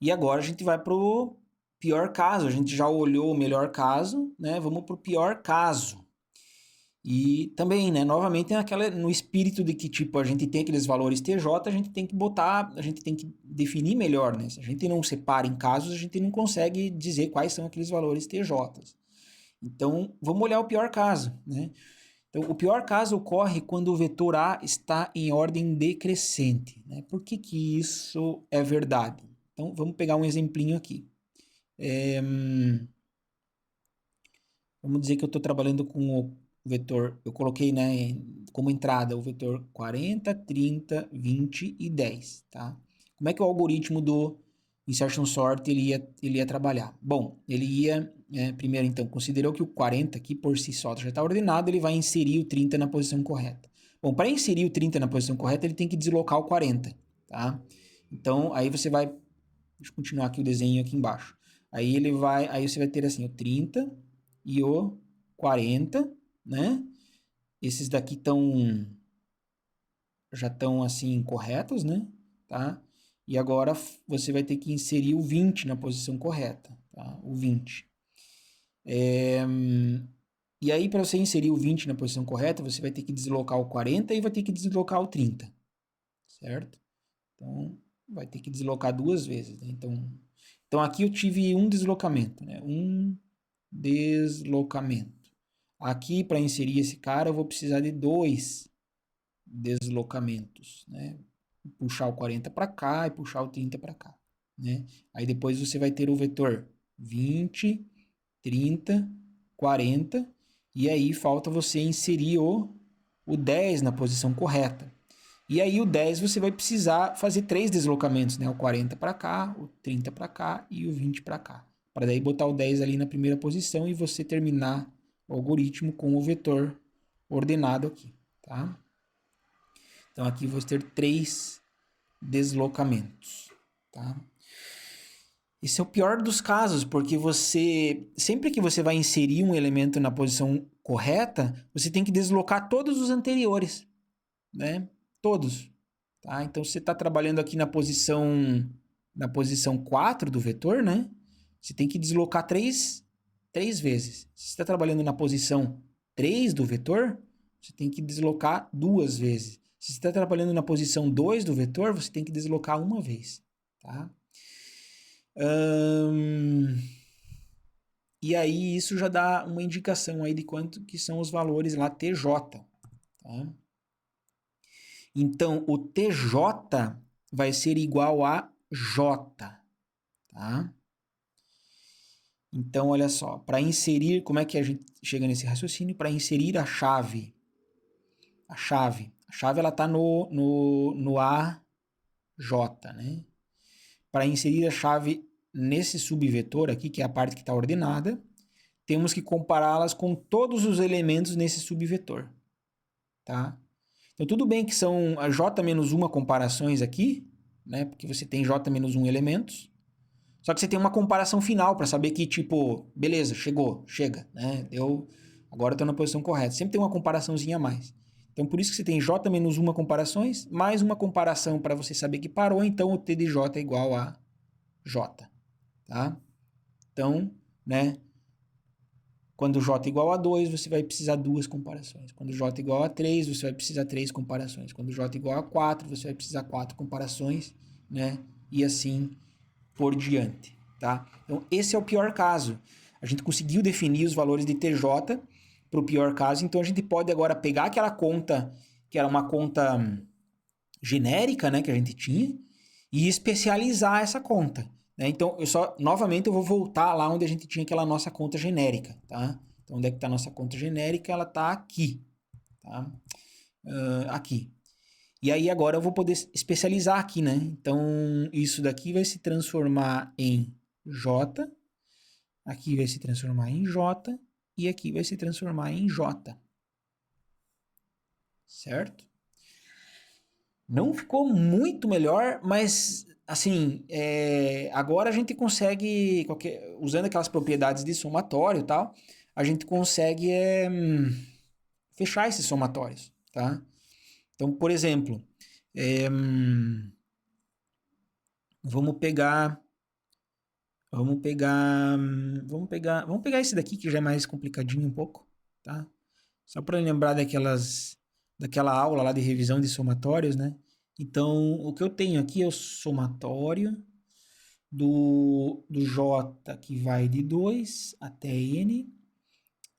E agora a gente vai para o pior caso. A gente já olhou o melhor caso, né? Vamos para o pior caso. E também, né, novamente no espírito de que, tipo, a gente tem aqueles valores TJ, a gente tem que botar, a gente tem que definir melhor, né? Se a gente não separa em casos, a gente não consegue dizer quais são aqueles valores TJs. Então, vamos olhar o pior caso, né? Então, o pior caso ocorre quando o vetor A está em ordem decrescente, né? Por que que isso é verdade? Então, vamos pegar um exemplinho aqui. Vamos dizer que eu estou trabalhando com o vetor, eu coloquei, né, como entrada o vetor 40, 30, 20 e 10, tá? Como é que o algoritmo do insertion sort ele ia trabalhar? Bom, ele ia, primeiro então, considerou que o 40 aqui por si só já está ordenado, ele vai inserir o 30 na posição correta. Bom, para inserir o 30 na posição correta, ele tem que deslocar o 40, tá? Então, aí você vai, deixa eu continuar aqui o desenho aqui embaixo. Aí você vai ter assim, o 30 e o 40, né? Esses daqui já estão assim corretos, né? Tá? E agora você vai ter que inserir o 20 na posição correta, tá? O 20. E aí, para você inserir o 20 na posição correta, você vai ter que deslocar o 40 e vai ter que deslocar o 30, certo? Então, vai ter que deslocar duas vezes, né? Então aqui eu tive um deslocamento, né? Um deslocamento. Aqui, para inserir esse cara, eu vou precisar de dois deslocamentos, né? Puxar o 40 para cá e puxar o 30 para cá, né? Aí depois você vai ter o vetor 20, 30, 40, e aí falta você inserir o 10 na posição correta. E aí o 10 você vai precisar fazer três deslocamentos, né? O 40 para cá, o 30 para cá e o 20 para cá. Para daí botar o 10 ali na primeira posição e você terminar o algoritmo com o vetor ordenado aqui, tá? Então aqui vou ter três deslocamentos, tá? Esse é o pior dos casos, porque sempre que você vai inserir um elemento na posição correta, você tem que deslocar todos os anteriores, né? Todos, tá? Então, se você está trabalhando aqui na posição 4 do vetor, né? Você tem que deslocar três vezes. Se você está trabalhando na posição 3 do vetor, você tem que deslocar duas vezes. Se você está trabalhando na posição 2 do vetor, você tem que deslocar uma vez, tá? E aí isso já dá uma indicação aí de quanto que são os valores lá TJ, tá? Então, o TJ vai ser igual a J, tá? Então, olha só, para inserir, como é que a gente chega nesse raciocínio? Para inserir a chave ela está no AJ, né? Para inserir a chave nesse subvetor aqui, que é a parte que está ordenada, temos que compará-las com todos os elementos nesse subvetor, tá? Então, tudo bem que são a j-1 comparações aqui, né? Porque você tem j-1 elementos. Só que você tem uma comparação final para saber que, tipo, beleza, chega, né? Agora eu estou na posição correta. Sempre tem uma comparaçãozinha a mais. Então, por isso que você tem j-1 comparações, mais uma comparação para você saber que parou, então o t de j é igual a j, tá? Então, né? Quando j é igual a 2, você vai precisar duas comparações. Quando j é igual a 3, você vai precisar três comparações. Quando j é igual a 4, você vai precisar quatro comparações, né? E assim por diante, tá? Então, esse é o pior caso. A gente conseguiu definir os valores de TJ para o pior caso, então a gente pode agora pegar aquela conta, que era uma conta genérica, né, que a gente tinha, e especializar essa conta, né? Então, novamente, eu vou voltar lá onde a gente tinha aquela nossa conta genérica, tá? Então, onde é que está a nossa conta genérica? Ela está aqui, tá? Aqui. E aí, agora eu vou poder especializar aqui, né? Então, isso daqui vai se transformar em J, aqui vai se transformar em J, e aqui vai se transformar em J. Certo? Não ficou muito melhor, mas assim, agora a gente consegue, usando aquelas propriedades de somatório e tal, a gente consegue fechar esses somatórios, tá? Então, por exemplo, vamos pegar Vamos pegar esse daqui que já é mais complicadinho um pouco, tá? Só para lembrar daquela aula lá de revisão de somatórios, né? Então, o que eu tenho aqui é o somatório do J, que vai de 2 até N,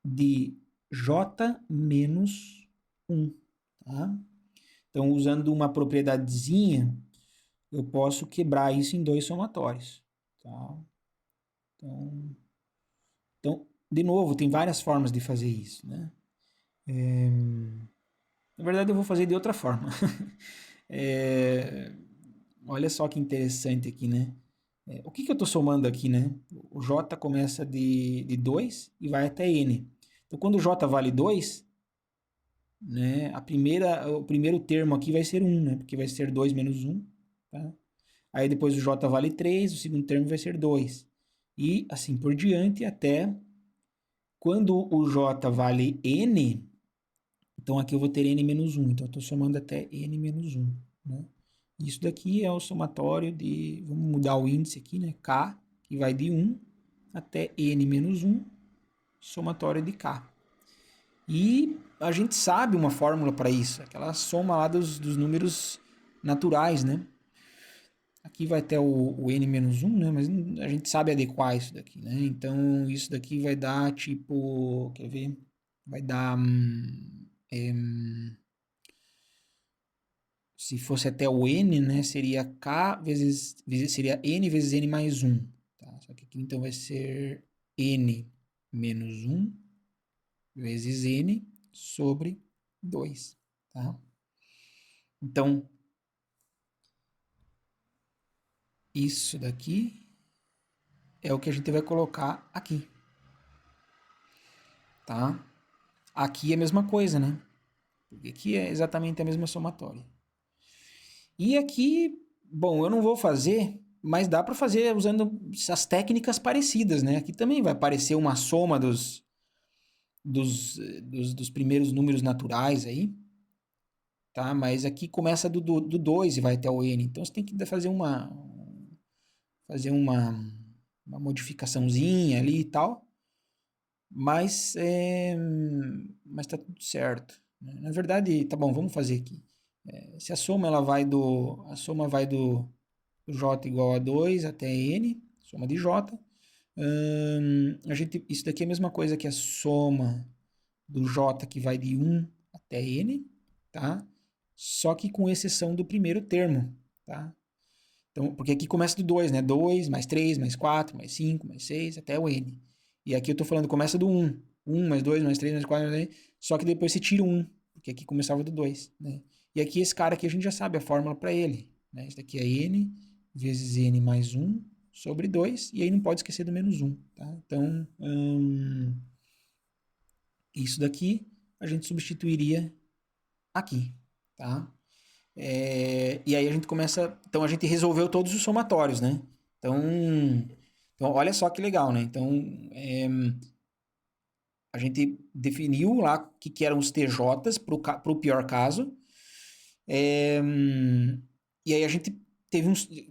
de J menos 1, tá? Então, usando uma propriedadezinha, eu posso quebrar isso em dois somatórios, tá? Então, de novo, tem várias formas de fazer isso, né? Na verdade, eu vou fazer de outra forma. É, olha só que interessante aqui, né? O que eu estou somando aqui, né? O J começa de 2 e vai até N. Então, quando o J vale 2, né, o primeiro termo aqui vai ser 1, né? Porque vai ser 2 menos 1, tá? Aí depois o J vale 3, o segundo termo vai ser 2. E assim por diante até quando o J vale N, então aqui eu vou ter N menos 1. Então eu estou somando até N menos 1, né? Isso daqui é o somatório de, vamos mudar o índice aqui, né? K, que vai de 1 até N menos 1, somatório de K. E a gente sabe uma fórmula para isso, aquela soma lá dos números naturais, né? Aqui vai ter o n menos 1, né? Mas a gente sabe adequar isso daqui, né? Então, isso daqui vai dar, tipo... Quer ver? Vai dar... se fosse até o n, né? Seria k seria n vezes n mais 1. Tá? Só que aqui, então, vai ser n menos 1 vezes n sobre 2. Tá? Então, isso daqui é o que a gente vai colocar aqui. Tá? Aqui é a mesma coisa, né? Porque aqui é exatamente a mesma somatória. E aqui, bom, eu não vou fazer, mas dá para fazer usando as técnicas parecidas, né? Aqui também vai aparecer uma soma dos primeiros números naturais aí, tá? Mas aqui começa do 2 e vai até o n. Então você tem que fazer uma modificaçãozinha ali e tal. Mas tá tudo certo, né? Na verdade, tá bom, vamos fazer aqui. Se a soma vai do j igual a 2 até n, soma de j, isso daqui é a mesma coisa que a soma do j que vai de 1 até n, tá? Só que com exceção do primeiro termo, tá? Então, porque aqui começa do 2, né? 2 mais 3 mais 4 mais 5 mais 6 até o n. E aqui eu tô falando, começa do 1. 1 mais 2 mais 3 mais 4 mais 6, só que depois você tira o 1, porque aqui começava do 2, né? E aqui esse cara aqui a gente já sabe a fórmula para ele, né? Isso daqui é n vezes n mais 1 sobre 2, e aí não pode esquecer do menos 1, tá? Então, isso daqui a gente substituiria aqui, tá? E aí a gente começa. Então a gente resolveu todos os somatórios, né? Então olha só que legal, né? Então a gente definiu lá o que eram os TJs para o pior caso. E aí a gente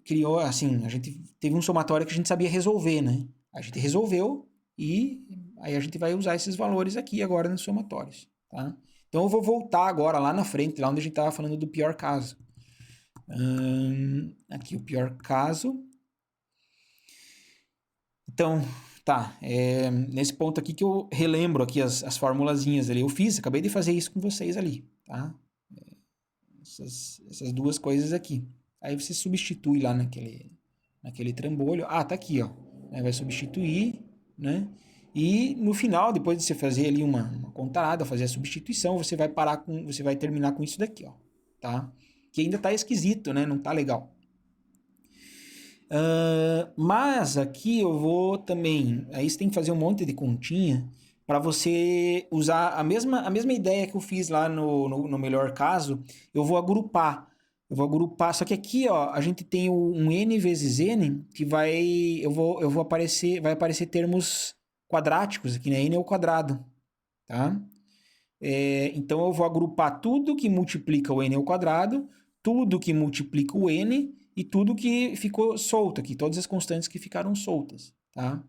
criou assim, a gente teve um somatório que a gente sabia resolver, né? A gente resolveu e aí a gente vai usar esses valores aqui agora nos somatórios, tá? Então eu vou voltar agora lá na frente, lá onde a gente estava falando do pior caso. Aqui o pior caso. Então, tá. Nesse ponto aqui que eu relembro aqui as formulazinhas ali. Eu acabei de fazer isso com vocês ali, tá? Essas duas coisas aqui. Aí você substitui lá naquele trambolho. Ah, tá aqui, ó. Vai substituir, né? E no final, depois de você fazer ali uma contada, fazer a substituição, você vai terminar com isso daqui, ó, tá? Que ainda tá esquisito, né? Não tá legal. Mas aqui eu vou também. Aí você tem que fazer um monte de continha para você usar a mesma ideia que eu fiz lá no melhor caso. Eu vou agrupar. Só que aqui, ó, a gente tem um n vezes n que vai aparecer termos quadráticos aqui, né? N ao quadrado, tá? Então eu vou agrupar tudo que multiplica o n ao quadrado tudo que multiplica o n e tudo que ficou solto aqui, todas as constantes que ficaram soltas, tá?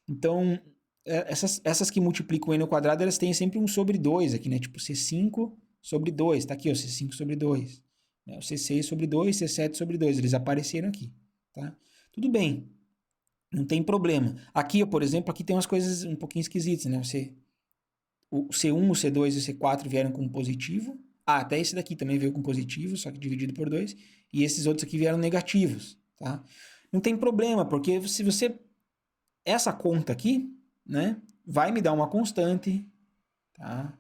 Então, essas que multiplicam o n ao quadrado, elas têm sempre um sobre 2 aqui, né? Tipo C5 sobre 2, tá aqui, ó, C5 sobre 2. Né? O C6 sobre 2, C7 sobre 2, eles apareceram aqui, tá? Tudo bem, não tem problema. Aqui, por exemplo, aqui tem umas coisas um pouquinho esquisitas, né? O C1, o C2 e o C4 vieram com positivo. Ah, até esse daqui também veio com positivo, só que dividido por 2. E esses outros aqui vieram negativos, tá? Não tem problema, porque se você... Essa conta aqui, né? Vai me dar uma constante, tá?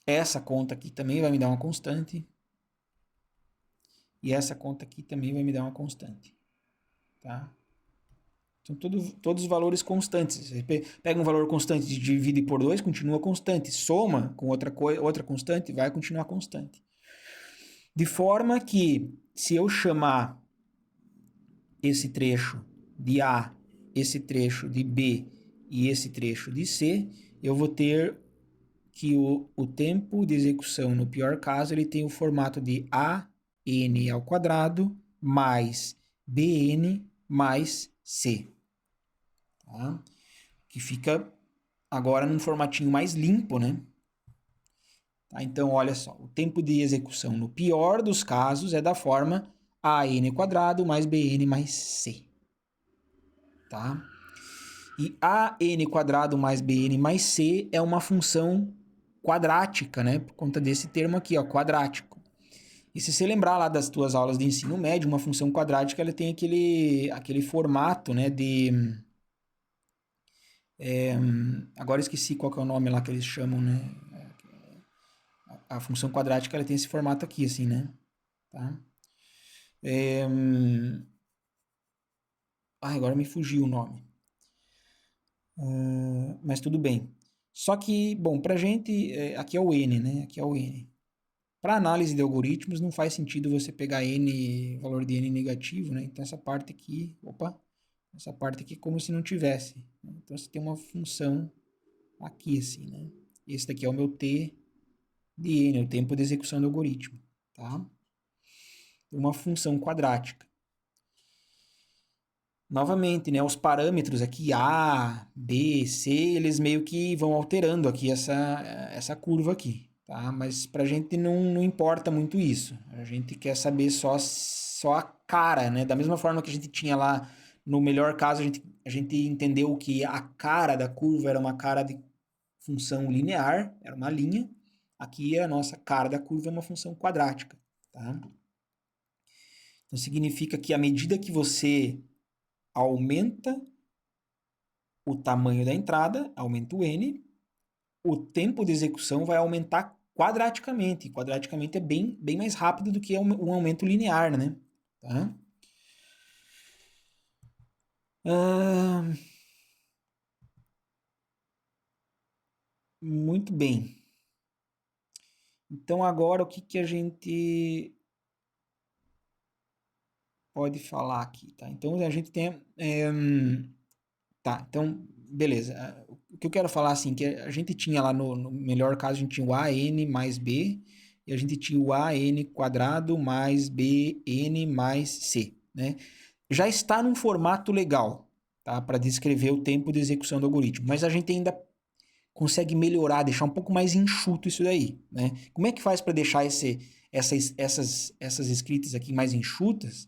Essa conta aqui também vai me dar uma constante. E essa conta aqui também vai me dar uma constante, tá? São todos valores constantes. Você pega um valor constante e divide por 2, continua constante. Soma com outra constante, vai continuar constante. De forma que, se eu chamar esse trecho de A, esse trecho de B e esse trecho de C, eu vou ter que o tempo de execução, no pior caso, ele tem o formato de AN ao quadrado mais BN mais C. Tá? Que fica agora num formatinho mais limpo, né? Tá? Então, olha só, o tempo de execução no pior dos casos é da forma AN quadrado mais BN mais C. Tá? E AN quadrado mais BN mais C é uma função quadrática, né? Por conta desse termo aqui, ó, quadrático. E se você lembrar lá das tuas aulas de ensino médio, uma função quadrática ela tem aquele formato, né, de... agora esqueci qual que é o nome lá que eles chamam, né? A função quadrática ela tem esse formato aqui, assim, né? Tá? Agora me fugiu o nome. Mas tudo bem. Só que, bom, pra gente, aqui é o N, né? Aqui é o N. Para análise de algoritmos, não faz sentido você pegar N, valor de N negativo, né? Então, essa parte aqui é como se não tivesse. Né? Então, você tem uma função aqui, assim, né? Esse daqui é o meu T de N, o tempo de execução do algoritmo, tá? Uma função quadrática. Novamente, né, os parâmetros aqui, A, B, C, eles meio que vão alterando aqui essa curva aqui, tá? Mas pra gente não importa muito isso. A gente quer saber só a cara, né? Da mesma forma que a gente tinha lá, no melhor caso, a gente entendeu que a cara da curva era uma cara de função linear, era uma linha. Aqui a nossa cara da curva é uma função quadrática, tá? Então significa que à medida que você aumenta o tamanho da entrada, aumenta o n, o tempo de execução vai aumentar quadraticamente. Quadraticamente é bem mais rápido do que um aumento linear, né? Tá? Muito bem. Então agora o que a gente pode falar aqui, tá? Então a gente tem... tá, então beleza. O que eu quero falar assim, que a gente tinha lá no melhor caso, a gente tinha o AN mais B, e a gente tinha o AN quadrado mais BN mais C, né? Já está num formato legal, tá? Para descrever o tempo de execução do algoritmo, mas a gente ainda consegue melhorar, deixar um pouco mais enxuto isso daí, né? Como é que faz para deixar essas escritas aqui mais enxutas?